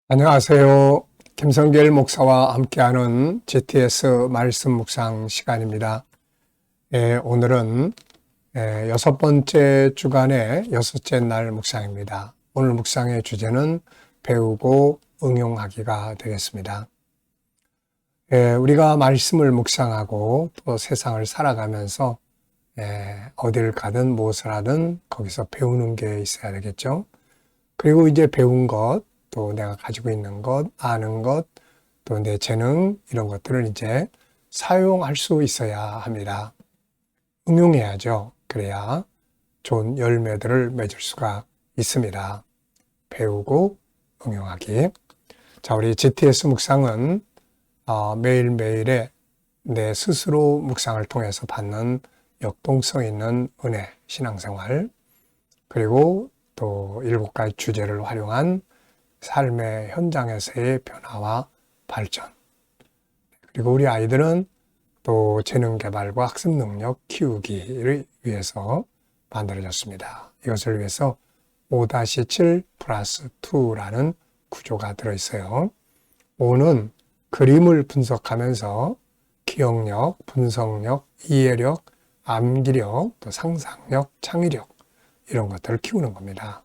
안녕하세요. 김성길 목사와 함께하는 GTS 말씀 묵상 시간입니다. 오늘은 여섯 번째 주간의 여섯째 날 묵상입니다. 오늘 묵상의 주제는 배우고 응용하기가 되겠습니다. 우리가 말씀을 묵상하고 또 세상을 살아가면서 어딜 가든 무엇을 하든 거기서 배우는 게 있어야 되겠죠. 그리고 이제 배운 것, 또 내가 가지고 있는 것, 아는 것, 또 내 재능, 이런 것들을 이제 사용할 수 있어야 합니다. 응용해야죠. 그래야 좋은 열매들을 맺을 수가 있습니다. 배우고 응용하기. 자, 우리 GTS 묵상은 매일매일의 내 스스로 묵상을 통해서 받는 역동성 있는 은혜, 신앙생활, 그리고 또 7가지 주제를 활용한 삶의 현장에서의 변화와 발전, 그리고 우리 아이들은 또 재능 개발과 학습 능력 키우기를 위해서 만들어졌습니다. 이것을 위해서 5-7 플러스 2라는 구조가 들어있어요. 5는 그림을 분석하면서 기억력, 분석력, 이해력, 암기력, 또 상상력, 창의력, 이런 것들을 키우는 겁니다.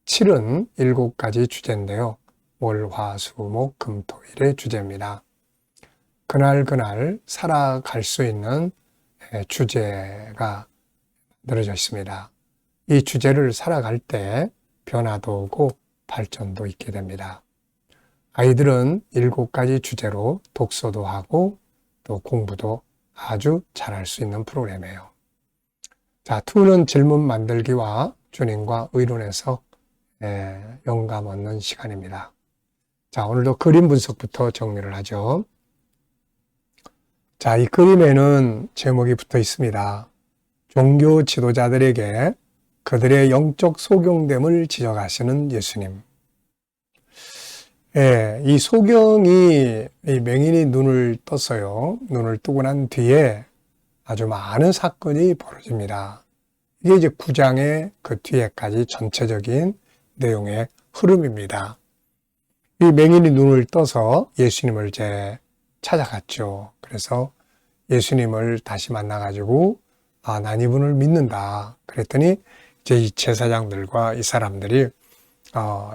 7은 7가지 주제인데요. 월, 화, 수, 목, 금, 토, 일의 주제입니다. 그날 살아갈 수 있는 주제가 늘어져 있습니다. 이 주제를 살아갈 때 변화도 오고 발전도 있게 됩니다. 아이들은 7가지 주제로 독서도 하고 또 공부도 아주 잘할 수 있는 프로그램이에요. 자, 2는 질문 만들기와 주님과 의론에서 영감 얻는 시간입니다. 자, 오늘도 그림 분석부터 정리를 하죠. 자, 이 그림에는 제목이 붙어 있습니다. 종교 지도자들에게 그들의 영적 소경됨을 지적하시는 예수님. 이 소경이 이 맹인이 눈을 떴어요. 눈을 뜨고 난 뒤에 아주 많은 사건이 벌어집니다. 이게 이제 9장의 그 뒤에까지 전체적인 내용의 흐름입니다. 이 맹인이 눈을 떠서 예수님을 이제 찾아갔죠. 그래서 예수님을 다시 만나가지고 난 이분을 믿는다. 그랬더니 이제 이 제사장들과 이 사람들이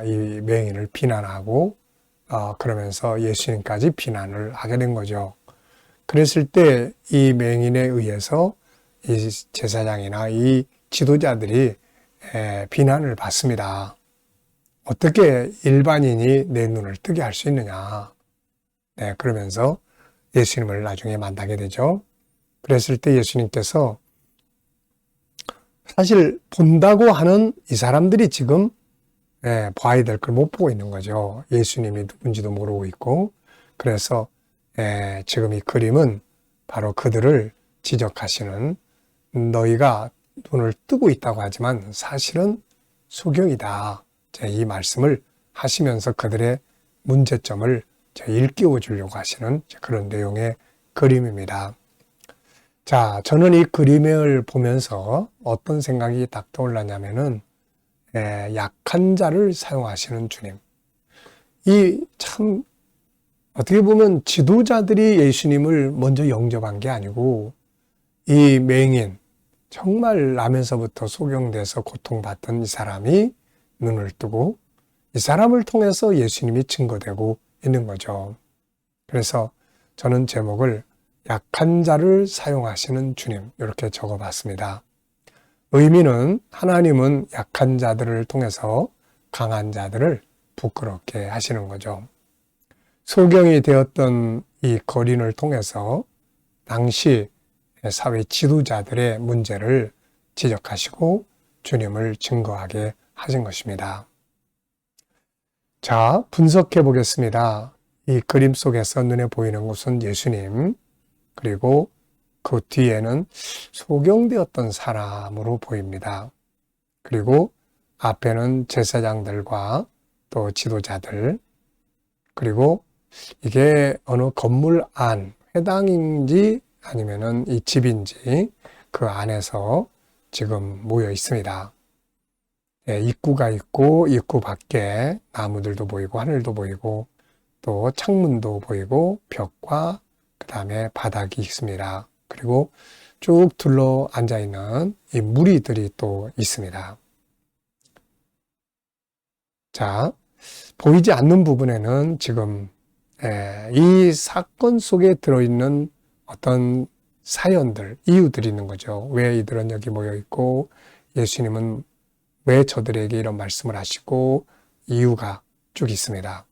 이 맹인을 비난하고 그러면서 예수님까지 비난을 하게 된 거죠. 그랬을 때 이 맹인에 의해서 이 제사장이나 이 지도자들이 비난을 받습니다. 어떻게 일반인이 내 눈을 뜨게 할 수 있느냐. 그러면서 예수님을 나중에 만나게 되죠. 그랬을 때 예수님께서 사실 본다고 하는 이 사람들이 지금 봐야 될 걸 못 보고 있는 거죠. 예수님이 누군지도 모르고 있고. 그래서 지금 이 그림은 바로 그들을 지적하시는, 너희가 눈을 뜨고 있다고 하지만 사실은 소경이다. 이 말씀을 하시면서 그들의 문제점을 일깨워 주려고 하시는 그런 내용의 그림입니다. 자, 저는 이 그림을 보면서 어떤 생각이 딱 떠올랐냐면은 약한 자를 사용하시는 주님. 이 참 어떻게 보면 지도자들이 예수님을 먼저 영접한 게 아니고 이 맹인, 정말 나면서부터 소경돼서 고통받던 이 사람이 눈을 뜨고 이 사람을 통해서 예수님이 증거되고 있는 거죠. 그래서 저는 제목을 약한 자를 사용하시는 주님, 이렇게 적어봤습니다. 의미는 하나님은 약한 자들을 통해서 강한 자들을 부끄럽게 하시는 거죠. 소경이 되었던 이 거린을 통해서 당시 사회 지도자들의 문제를 지적하시고 주님을 증거하게 하신 것입니다. 자, 분석해 보겠습니다. 이 그림 속에서 눈에 보이는 것은 예수님, 그리고 그 뒤에는 소경되었던 사람으로 보입니다. 그리고 앞에는 제사장들과 또 지도자들, 그리고 이게 어느 건물 안, 회당인지 아니면은 이 집인지 그 안에서 지금 모여 있습니다. 입구가 있고 입구 밖에 나무들도 보이고 하늘도 보이고 또 창문도 보이고 벽과 그 다음에 바닥이 있습니다. 그리고 쭉 둘러 앉아 있는 이 무리들이 또 있습니다. 자, 보이지 않는 부분에는 지금 이 사건 속에 들어있는 어떤 사연들, 이유들이 있는 거죠. 왜 이들은 여기 모여 있고 예수님은 왜 저들에게 이런 말씀을 하시고 이유가 쭉 있습니다.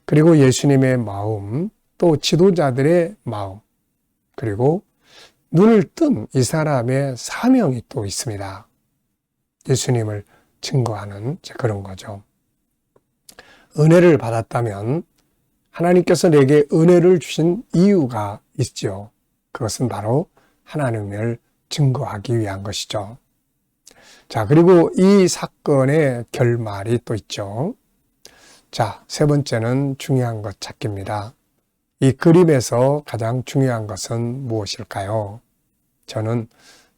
그리고 예수님의 마음, 또 지도자들의 마음, 그리고 눈을 뜬 이 사람의 사명이 또 있습니다. 예수님을 증거하는 그런 거죠. 은혜를 받았다면 하나님께서 내게 은혜를 주신 이유가 있죠. 그것은 바로 하나님을 증거하기 위한 것이죠. 자, 그리고 이 사건의 결말이 또 있죠. 자, 세 번째는 중요한 것 찾기입니다. 이 그림에서 가장 중요한 것은 무엇일까요? 저는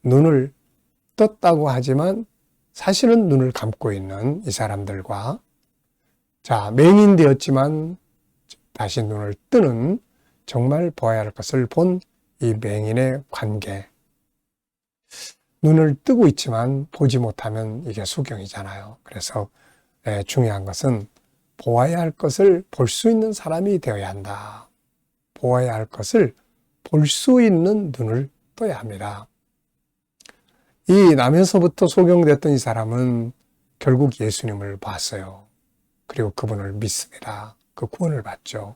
눈을 떴다고 하지만 사실은 눈을 감고 있는 이 사람들과 자, 맹인되었지만 다시 눈을 뜨는 정말 보아야 할 것을 본 이 맹인의 관계. 눈을 뜨고 있지만 보지 못하면 이게 수경이잖아요. 그래서 중요한 것은 보아야 할 것을 볼 수 있는 사람이 되어야 한다. 보아야 할 것을 볼 수 있는 눈을 떠야 합니다. 이 남에서부터 소경됐던 이 사람은 결국 예수님을 봤어요. 그리고 그분을 믿습니다. 그 구원을 받죠.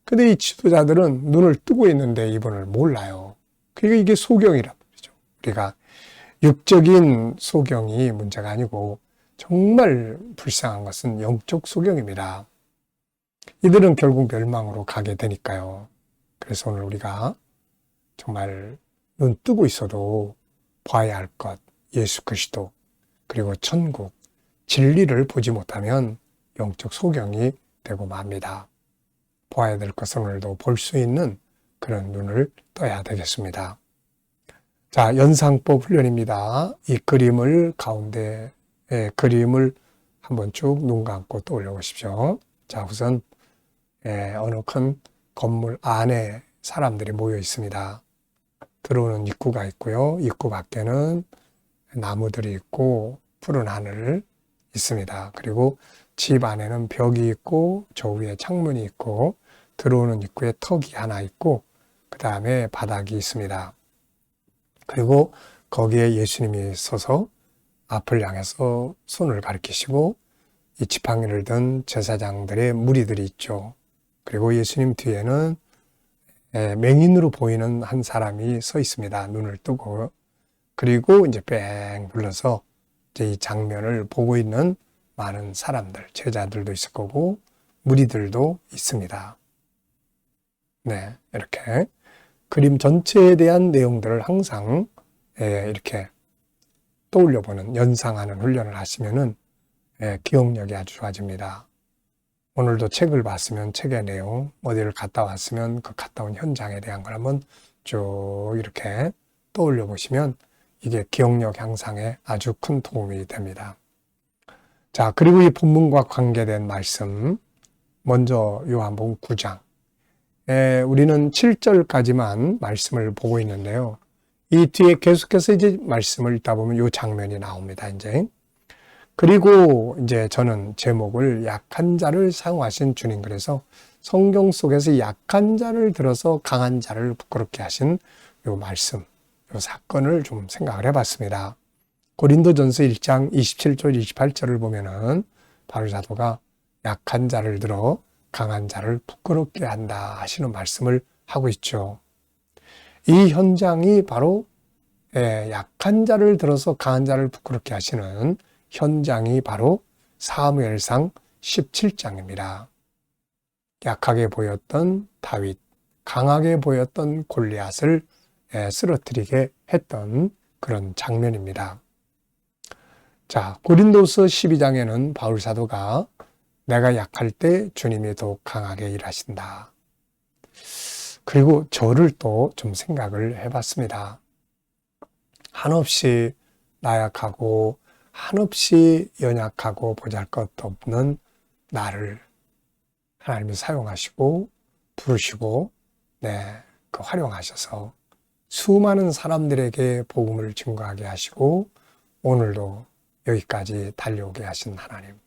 근데 이 지도자들은 눈을 뜨고 있는데 이분을 몰라요. 그러니까 이게 소경이란 말이죠. 우리가 육적인 소경이 문제가 아니고 정말 불쌍한 것은 영적 소경입니다. 이들은 결국 멸망으로 가게 되니까요. 그래서 오늘 우리가 정말 눈 뜨고 있어도 봐야 할 것, 예수 그리스도, 그리고 천국, 진리를 보지 못하면 영적 소경이 되고 맙니다. 보아야 될 것은 오늘도 볼 수 있는 그런 눈을 떠야 되겠습니다. 자, 연상법 훈련입니다. 이 그림을 가운데 그림을 한번 쭉 눈 감고 떠올려 보십시오. 자, 우선 어느 큰 건물 안에 사람들이 모여 있습니다. 들어오는 입구가 있고요. 입구 밖에는 나무들이 있고 푸른 하늘 있습니다. 그리고 집 안에는 벽이 있고 저 위에 창문이 있고 들어오는 입구에 턱이 하나 있고 그 다음에 바닥이 있습니다. 그리고 거기에 예수님이 서서 앞을 향해서 손을 가리키시고 이 지팡이를 든 제사장들의 무리들이 있죠. 그리고 예수님 뒤에는 맹인으로 보이는 한 사람이 서 있습니다. 눈을 뜨고. 그리고 이제 뺑 불러서 이제 이 장면을 보고 있는 많은 사람들, 제자들도 있을 거고 무리들도 있습니다. 네, 이렇게 그림 전체에 대한 내용들을 항상 이렇게 떠올려보는, 연상하는 훈련을 하시면은 기억력이 아주 좋아집니다. 오늘도 책을 봤으면 책의 내용, 어디를 갔다 왔으면 그 갔다 온 현장에 대한 걸 한번 쭉 이렇게 떠올려 보시면 이게 기억력 향상에 아주 큰 도움이 됩니다. 자, 그리고 이 본문과 관계된 말씀, 먼저 요한복음 9장. 우리는 7절까지만 말씀을 보고 있는데요. 이 뒤에 계속해서 이제 말씀을 읽다 보면 요 장면이 나옵니다, 이제. 그리고 이제 저는 제목을 약한 자를 사용하신 주님, 그래서 성경 속에서 약한 자를 들어서 강한 자를 부끄럽게 하신 요 말씀, 요 사건을 좀 생각을 해봤습니다. 고린도전서 1장 27절 28절을 보면은 바울 사도가 약한 자를 들어 강한 자를 부끄럽게 한다 하시는 말씀을 하고 있죠. 이 현장이 바로 약한 자를 들어서 강한 자를 부끄럽게 하시는 현장이 바로 사무엘상 17장입니다. 약하게 보였던 다윗, 강하게 보였던 골리앗을 쓰러뜨리게 했던 그런 장면입니다. 자, 고린도서 12장에는 바울 사도가 내가 약할 때 주님이 더욱 강하게 일하신다. 그리고 저를 또 좀 생각을 해봤습니다. 한없이 나약하고 한없이 연약하고 보잘것없는 나를 하나님이 사용하시고 부르시고 활용하셔서 수많은 사람들에게 복음을 증거하게 하시고 오늘도 여기까지 달려오게 하신 하나님.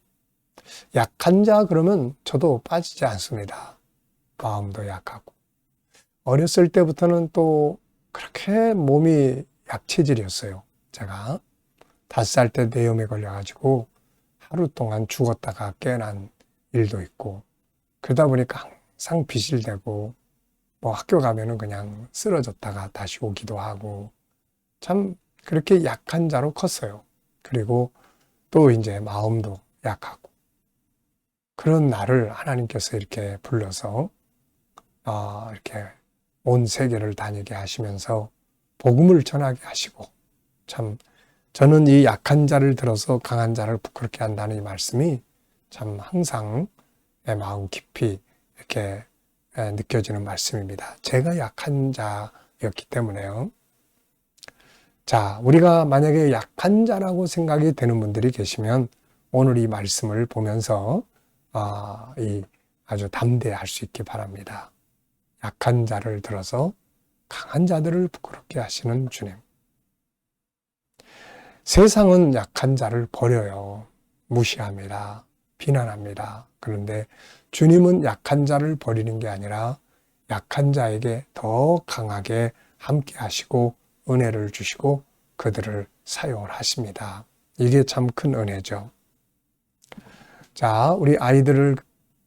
약한 자 그러면 저도 빠지지 않습니다. 마음도 약하고. 어렸을 때부터는 또 그렇게 몸이 약체질이었어요. 제가 5살 때 뇌염에 걸려가지고 하루 동안 죽었다가 깨어난 일도 있고, 그러다 보니까 항상 비실대고 학교 가면은 그냥 쓰러졌다가 다시 오기도 하고, 참 그렇게 약한 자로 컸어요. 그리고 또 이제 마음도 약하고, 그런 나를 하나님께서 이렇게 불러서 이렇게 온 세계를 다니게 하시면서 복음을 전하게 하시고, 참 저는 이 약한 자를 들어서 강한 자를 부끄럽게 한다는 이 말씀이 참 항상 내 마음 깊이 이렇게 느껴지는 말씀입니다. 제가 약한 자였기 때문에요. 자, 우리가 만약에 약한 자라고 생각이 되는 분들이 계시면 오늘 이 말씀을 보면서 아주 담대할 수 있기 바랍니다. 약한 자를 들어서 강한 자들을 부끄럽게 하시는 주님. 세상은 약한 자를 버려요. 무시합니다. 비난합니다. 그런데 주님은 약한 자를 버리는 게 아니라 약한 자에게 더 강하게 함께 하시고 은혜를 주시고 그들을 사용을 하십니다. 이게 참 큰 은혜죠. 자, 우리 아이들을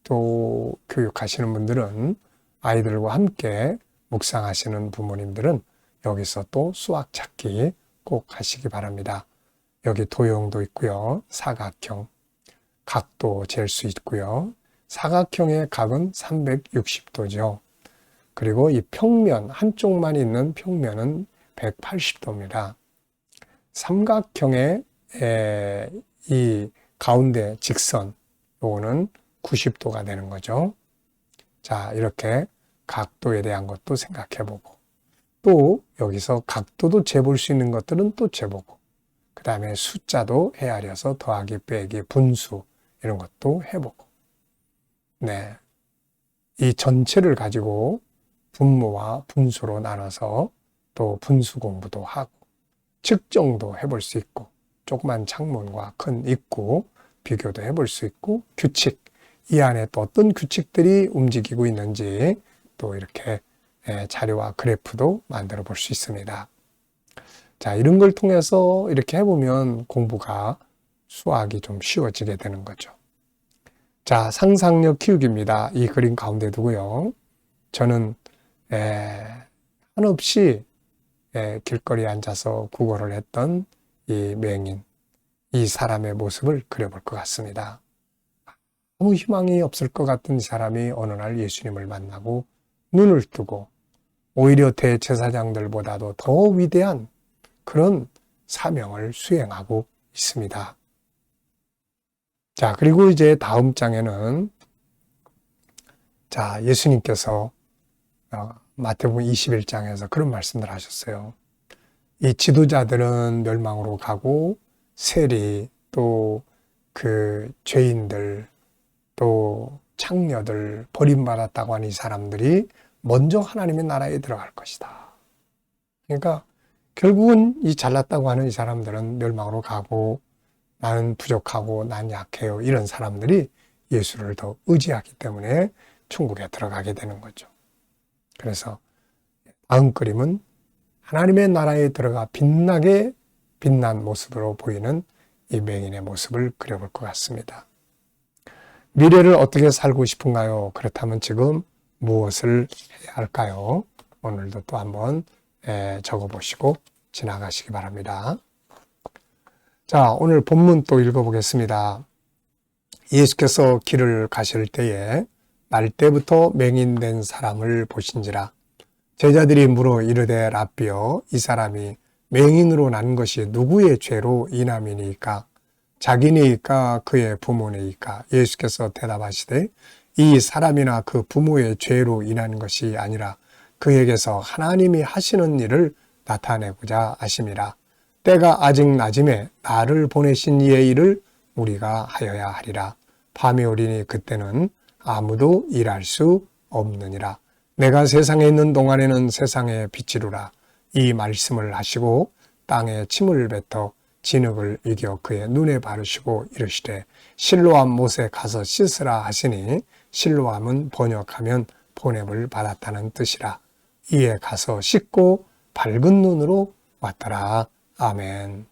또 교육하시는 분들은, 아이들과 함께 묵상하시는 부모님들은 여기서 또 수학 찾기 꼭 하시기 바랍니다. 여기 도형도 있고요. 사각형, 각도 잴 수 있고요. 사각형의 각은 360도죠. 그리고 이 평면, 한쪽만 있는 평면은 180도입니다. 삼각형의 이 가운데 직선, 요거는 90도가 되는 거죠. 자, 이렇게 각도에 대한 것도 생각해보고, 또 여기서 각도도 재볼 수 있는 것들은 또 재보고, 그 다음에 숫자도 헤아려서 더하기, 빼기, 분수 이런 것도 해보고, 이 전체를 가지고 분모와 분수로 나눠서 또 분수 공부도 하고, 측정도 해볼 수 있고, 조그만 창문과 큰 입구 비교도 해볼 수 있고, 규칙, 이 안에 또 어떤 규칙들이 움직이고 있는지 또 이렇게 자료와 그래프도 만들어 볼 수 있습니다. 자, 이런 걸 통해서 이렇게 해보면 공부가, 수학이 좀 쉬워지게 되는 거죠. 자, 상상력 키우기입니다. 이 그림 가운데 두고요. 저는 한없이 길거리에 앉아서 구걸을 했던 이 맹인, 이 사람의 모습을 그려볼 것 같습니다. 아무 희망이 없을 것 같은 이 사람이 어느 날 예수님을 만나고 눈을 뜨고 오히려 대제사장들보다도 더 위대한 그런 사명을 수행하고 있습니다. 자, 그리고 이제 다음 장에는, 자, 예수님께서 마태복음 21장에서 그런 말씀을 하셨어요. 이 지도자들은 멸망으로 가고 세리, 또 그 죄인들, 또 창녀들, 버림받았다고 하는 이 사람들이 먼저 하나님의 나라에 들어갈 것이다. 그러니까 결국은 이 잘났다고 하는 이 사람들은 멸망으로 가고, 나는 부족하고 난 약해요, 이런 사람들이 예수를 더 의지하기 때문에 천국에 들어가게 되는 거죠. 그래서 다음 그림은 하나님의 나라에 들어가 빛나게 빛난 모습으로 보이는 이 맹인의 모습을 그려볼 것 같습니다. 미래를 어떻게 살고 싶은가요? 그렇다면 지금 무엇을 해야 할까요? 오늘도 또 한번 적어보시고 지나가시기 바랍니다. 자, 오늘 본문 또 읽어보겠습니다. 예수께서 길을 가실 때에 날 때부터 맹인된 사람을 보신지라. 제자들이 물어 이르되 라삐여, 이 사람이 맹인으로 난 것이 누구의 죄로 인함이니까? 자기네이까 그의 부모네이까? 예수께서 대답하시되 이 사람이나 그 부모의 죄로 인한 것이 아니라 그에게서 하나님이 하시는 일을 나타내고자 하심이라. 때가 아직 낮음에 나를 보내신 이의 일을 우리가 하여야 하리라. 밤이 오리니 그때는 아무도 일할 수 없느니라. 내가 세상에 있는 동안에는 세상의 빛이루라. 이 말씀을 하시고 땅에 침을 뱉어 진흙을 이겨 그의 눈에 바르시고 이르시되 실로암 못에 가서 씻으라 하시니 실로암은 번역하면 보냄을 받았다는 뜻이라. 이에 가서 씻고 밝은 눈으로 왔더라. 아멘.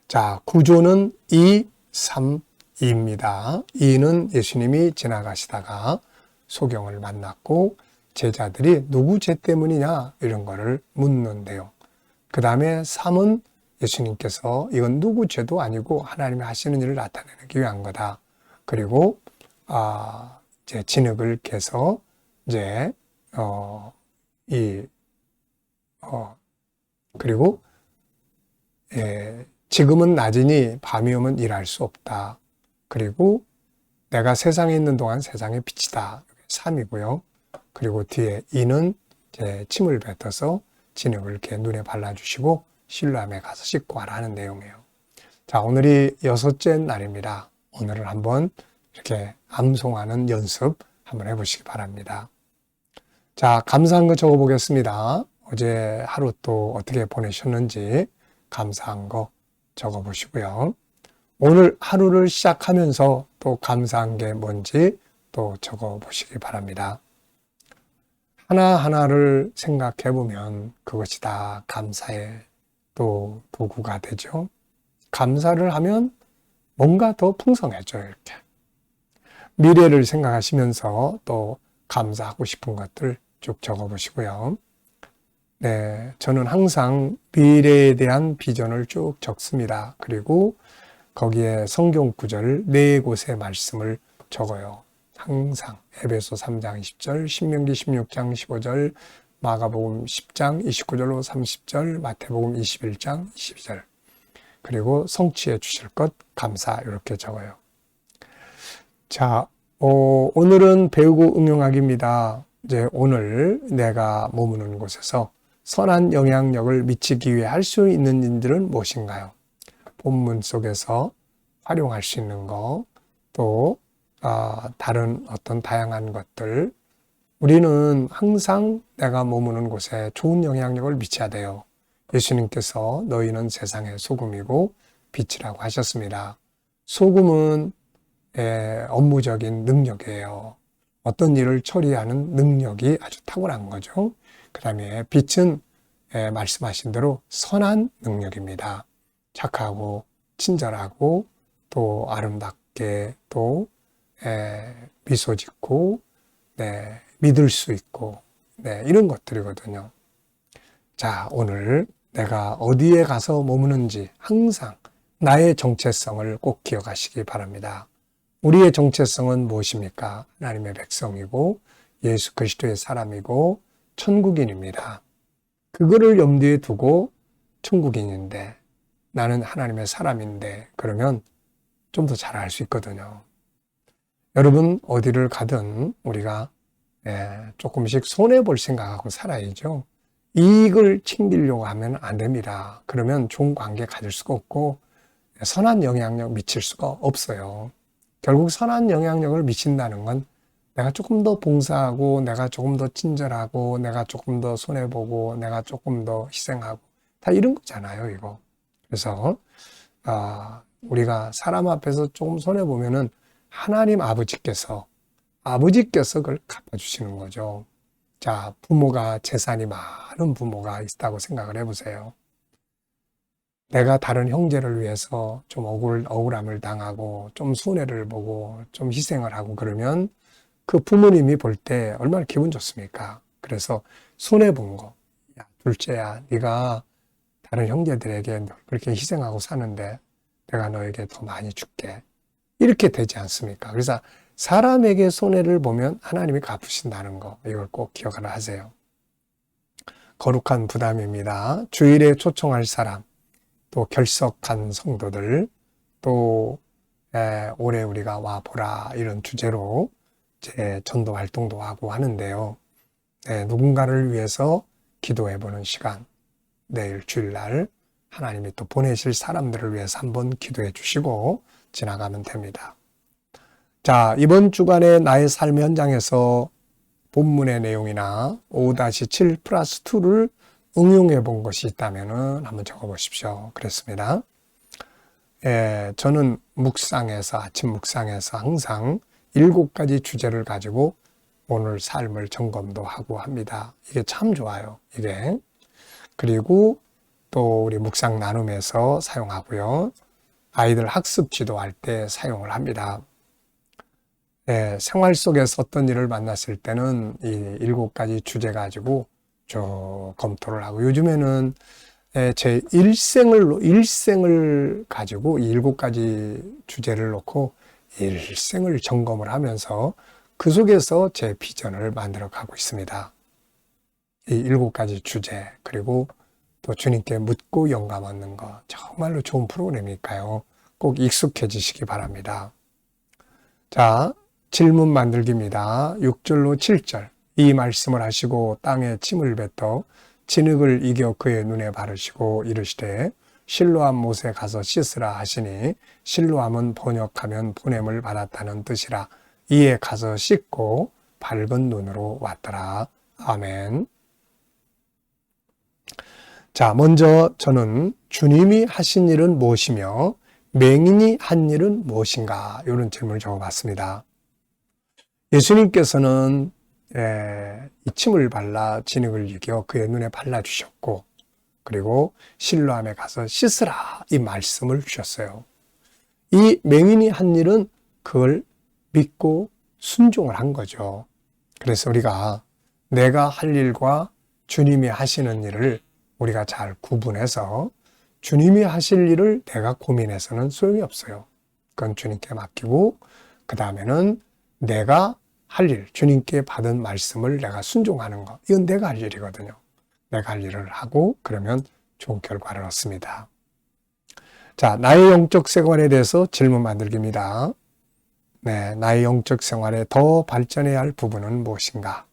자, 구조는 2, 3, 2입니다. 2는 예수님이 지나가시다가 소경을 만났고 제자들이 누구 죄 때문이냐 이런 거를 묻는데요. 그 다음에 3은 예수님께서 이건 누구 죄도 아니고 하나님이 하시는 일을 나타내기 위한 거다. 그리고 이제 진흙을 깨서 이제 그리고 지금은 낮이니 밤이 오면 일할 수 없다. 그리고 내가 세상에 있는 동안 세상의 빛이다. 3이고요. 그리고 뒤에 2는 이제 침을 뱉어서 진흙을 이렇게 눈에 발라주시고 실로암에 가서 씻고 와라 하는 내용이에요. 자, 오늘이 6째 날입니다. 오늘을 한번 이렇게 암송하는 연습 한번 해보시기 바랍니다. 자, 감사한 거 적어보겠습니다. 어제 하루 또 어떻게 보내셨는지 감사한 거 적어보시고요. 오늘 하루를 시작하면서 또 감사한 게 뭔지 또 적어보시기 바랍니다. 하나하나를 생각해 보면 그것이 다 감사의 또 도구가 되죠. 감사를 하면 뭔가 더 풍성해져요, 이렇게. 미래를 생각하시면서 또 감사하고 싶은 것들 쭉 적어보시고요. 네, 저는 항상 미래에 대한 비전을 쭉 적습니다. 그리고 거기에 성경 구절 4곳의 말씀을 적어요. 항상 에베소 3장 20절, 신명기 16장 15절, 마가복음 10장 29절로 30절, 마태복음 21장 22절, 그리고 성취해 주실 것 감사 이렇게 적어요. 자, 오늘은 배우고 응용하기입니다. 이제 오늘 내가 머무는 곳에서 선한 영향력을 미치기 위해 할 수 있는 일들은 무엇인가요? 본문 속에서 활용할 수 있는 거, 또 다른 어떤 다양한 것들, 우리는 항상 내가 머무는 곳에 좋은 영향력을 미쳐야 돼요. 예수님께서 너희는 세상의 소금이고 빛이라고 하셨습니다. 소금은 업무적인 능력이에요. 어떤 일을 처리하는 능력이 아주 탁월한 거죠. 그 다음에 빛은 말씀하신 대로 선한 능력입니다. 착하고 친절하고 또 아름답게 또 미소 짓고 믿을 수 있고 이런 것들이거든요. 자, 오늘 내가 어디에 가서 머무는지 항상 나의 정체성을 꼭 기억하시기 바랍니다. 우리의 정체성은 무엇입니까? 하나님의 백성이고 예수 그리스도의 사람이고 천국인입니다. 그거를 염두에 두고 천국인인데 나는 하나님의 사람인데 그러면 좀 더 잘 알 수 있거든요. 여러분 어디를 가든 우리가 조금씩 손해볼 생각하고 살아야죠. 이익을 챙기려고 하면 안 됩니다. 그러면 좋은 관계 가질 수가 없고 선한 영향력 미칠 수가 없어요. 결국 선한 영향력을 미친다는 건 내가 조금 더 봉사하고 내가 조금 더 친절하고 내가 조금 더 손해보고 내가 조금 더 희생하고 다 이런 거잖아요, 이거. 그래서 우리가 사람 앞에서 조금 손해보면은 하나님 아버지께서 그걸 갚아주시는 거죠. 자, 부모가 재산이 많은 부모가 있다고 생각을 해보세요. 내가 다른 형제를 위해서 좀 억울함을 당하고 좀 손해를 보고 좀 희생을 하고 그러면 그 부모님이 볼 때 얼마나 기분 좋습니까? 그래서 손해본 거, 야, 둘째야, 네가 다른 형제들에게 그렇게 희생하고 사는데 내가 너에게 더 많이 줄게. 이렇게 되지 않습니까? 그래서 사람에게 손해를 보면 하나님이 갚으신다는 거, 이걸 꼭 기억을 하세요. 거룩한 부담입니다. 주일에 초청할 사람, 또 결석한 성도들, 또 올해 우리가 와보라 이런 주제로 제 전도 활동도 하고 하는데요. 누군가를 위해서 기도해보는 시간, 내일 주일날 하나님이 또 보내실 사람들을 위해서 한번 기도해 주시고 지나가면 됩니다. 자, 이번 주간에 나의 삶의 현장에서 본문의 내용이나 5-7 플러스 2를 응용해 본 것이 있다면 한번 적어 보십시오. 그랬습니다. 저는 아침 묵상에서 항상 7가지 주제를 가지고 오늘 삶을 점검도 하고 합니다. 이게 참 좋아요. 이게. 그리고 또 우리 묵상 나눔에서 사용하고요. 아이들 학습 지도할 때 사용을 합니다. 생활 속에서 어떤 일을 만났을 때는 이 7가지 주제 가지고 쭉 검토를 하고, 요즘에는 제 일생을 가지고 이 7가지 주제를 놓고 일생을 점검을 하면서 그 속에서 제 비전을 만들어 가고 있습니다. 이 7가지 주제, 그리고 또 주님께 묻고 영감 얻는 거, 정말로 좋은 프로그램이니까요. 꼭 익숙해지시기 바랍니다. 자, 질문 만들기입니다. 6절로 7절. 이 말씀을 하시고 땅에 침을 뱉어 진흙을 이겨 그의 눈에 바르시고 이르시되 실로암 못에 가서 씻으라 하시니, 실로암은 번역하면 보냄을 받았다는 뜻이라. 이에 가서 씻고 밝은 눈으로 왔더라. 아멘. 자, 먼저 저는 주님이 하신 일은 무엇이며 맹인이 한 일은 무엇인가, 이런 질문을 적어봤습니다. 예수님께서는 이 침을 발라 진흙을 이겨 그의 눈에 발라주셨고, 그리고 실로암에 가서 씻으라, 이 말씀을 주셨어요. 이 맹인이 한 일은 그걸 믿고 순종을 한 거죠. 그래서 우리가 내가 할 일과 주님이 하시는 일을 우리가 잘 구분해서, 주님이 하실 일을 내가 고민해서는 소용이 없어요. 그건 주님께 맡기고, 그 다음에는 내가 할 일, 주님께 받은 말씀을 내가 순종하는 것, 이건 내가 할 일이거든요. 내가 할 일을 하고 그러면 좋은 결과를 얻습니다. 자, 나의 영적 생활에 대해서 질문 만들기입니다. 나의 영적 생활에 더 발전해야 할 부분은 무엇인가?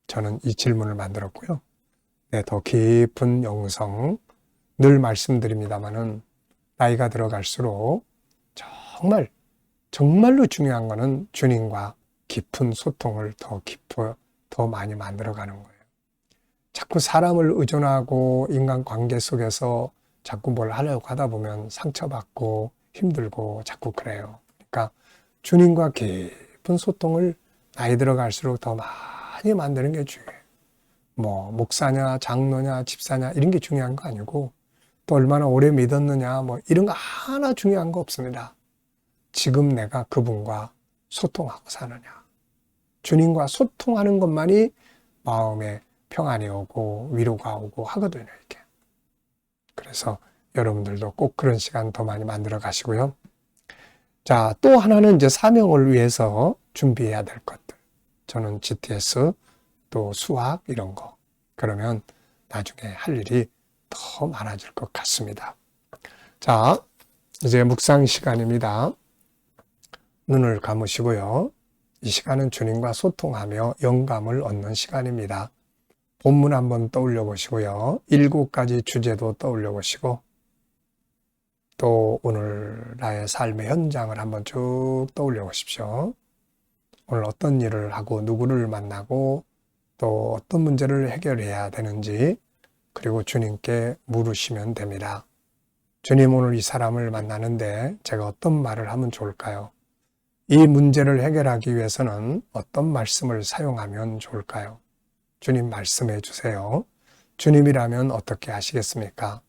저는 이 질문을 만들었고요. 더 깊은 영성, 늘 말씀드립니다마는 나이가 들어갈수록 정말로 중요한 것은 주님과 깊은 소통을 더 많이 만들어가는 거예요. 자꾸 사람을 의존하고 인간관계 속에서 자꾸 뭘 하려고 하다 보면 상처받고 힘들고 자꾸 그래요. 그러니까 주님과 깊은 소통을 나이 들어갈수록 더 많이 만드는 게 중요해요. 목사냐, 장로냐, 집사냐 이런 게 중요한 거 아니고, 또 얼마나 오래 믿었느냐 이런 거 하나 중요한 거 없습니다. 지금 내가 그분과 소통하고 사느냐. 주님과 소통하는 것만이 마음에 평안이 오고 위로가 오고 하거든요, 이렇게. 그래서 여러분들도 꼭 그런 시간 더 많이 만들어 가시고요. 자, 또 하나는 이제 사명을 위해서 준비해야 될 것들. 저는 GTS, 또 수학 이런 거. 그러면 나중에 할 일이 더 많아질 것 같습니다. 자, 이제 묵상 시간입니다. 눈을 감으시고요. 이 시간은 주님과 소통하며 영감을 얻는 시간입니다. 본문 한번 떠올려 보시고요. 7가지 주제도 떠올려 보시고, 또 오늘 나의 삶의 현장을 한번 쭉 떠올려 보십시오. 오늘 어떤 일을 하고 누구를 만나고 또 어떤 문제를 해결해야 되는지, 그리고 주님께 물으시면 됩니다. 주님, 오늘 이 사람을 만나는데 제가 어떤 말을 하면 좋을까요? 이 문제를 해결하기 위해서는 어떤 말씀을 사용하면 좋을까요? 주님 말씀해 주세요. 주님이라면 어떻게 하시겠습니까?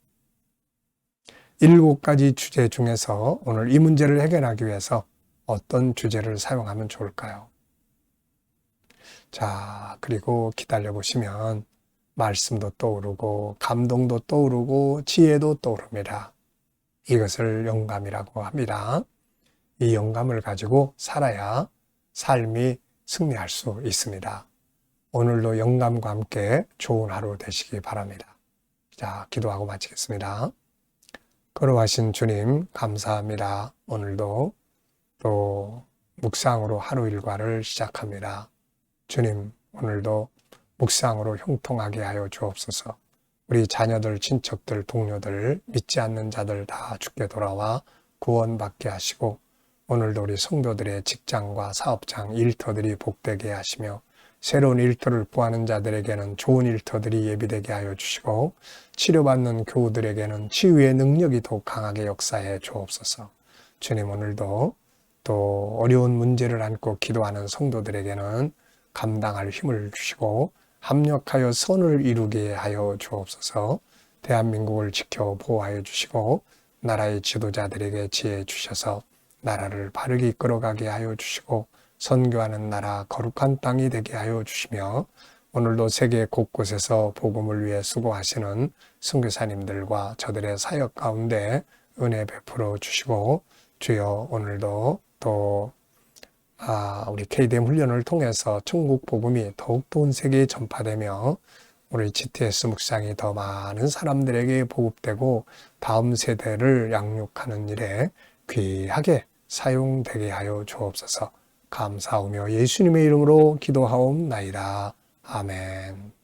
7가지 주제 중에서 오늘 이 문제를 해결하기 위해서 어떤 주제를 사용하면 좋을까요? 자, 그리고 기다려 보시면 말씀도 떠오르고 감동도 떠오르고 지혜도 떠오릅니다. 이것을 영감이라고 합니다. 이 영감을 가지고 살아야 삶이 승리할 수 있습니다. 오늘도 영감과 함께 좋은 하루 되시기 바랍니다. 자, 기도하고 마치겠습니다. 거룩하신 주님, 감사합니다. 오늘도 또 묵상으로 하루 일과를 시작합니다. 주님, 오늘도 묵상으로 형통하게 하여 주옵소서. 우리 자녀들, 친척들, 동료들, 믿지 않는 자들 다 주께 돌아와 구원받게 하시고 오늘도 우리 성도들의 직장과 사업장, 일터들이 복되게 하시며 새로운 일터를 구하는 자들에게는 좋은 일터들이 예비되게 하여 주시고 치료받는 교우들에게는 치유의 능력이 더욱 강하게 역사해 주옵소서. 주님, 오늘도 또 어려운 문제를 안고 기도하는 성도들에게는 감당할 힘을 주시고 합력하여 선을 이루게 하여 주옵소서. 대한민국을 지켜 보호하여 주시고 나라의 지도자들에게 지혜 주셔서 나라를 바르게 이끌어가게 하여 주시고 선교하는 나라 거룩한 땅이 되게 하여 주시며 오늘도 세계 곳곳에서 복음을 위해 수고하시는 선교사님들과 저들의 사역 가운데 은혜 베풀어 주시고 주여 오늘도 또 우리 KDM 훈련을 통해서 천국 복음이 더욱더 온 세계에 전파되며 우리 GTS 묵상이 더 많은 사람들에게 보급되고 다음 세대를 양육하는 일에 귀하게 사용되게 하여 주옵소서. 감사하며 예수님의 이름으로 기도하옵나이다. 아멘.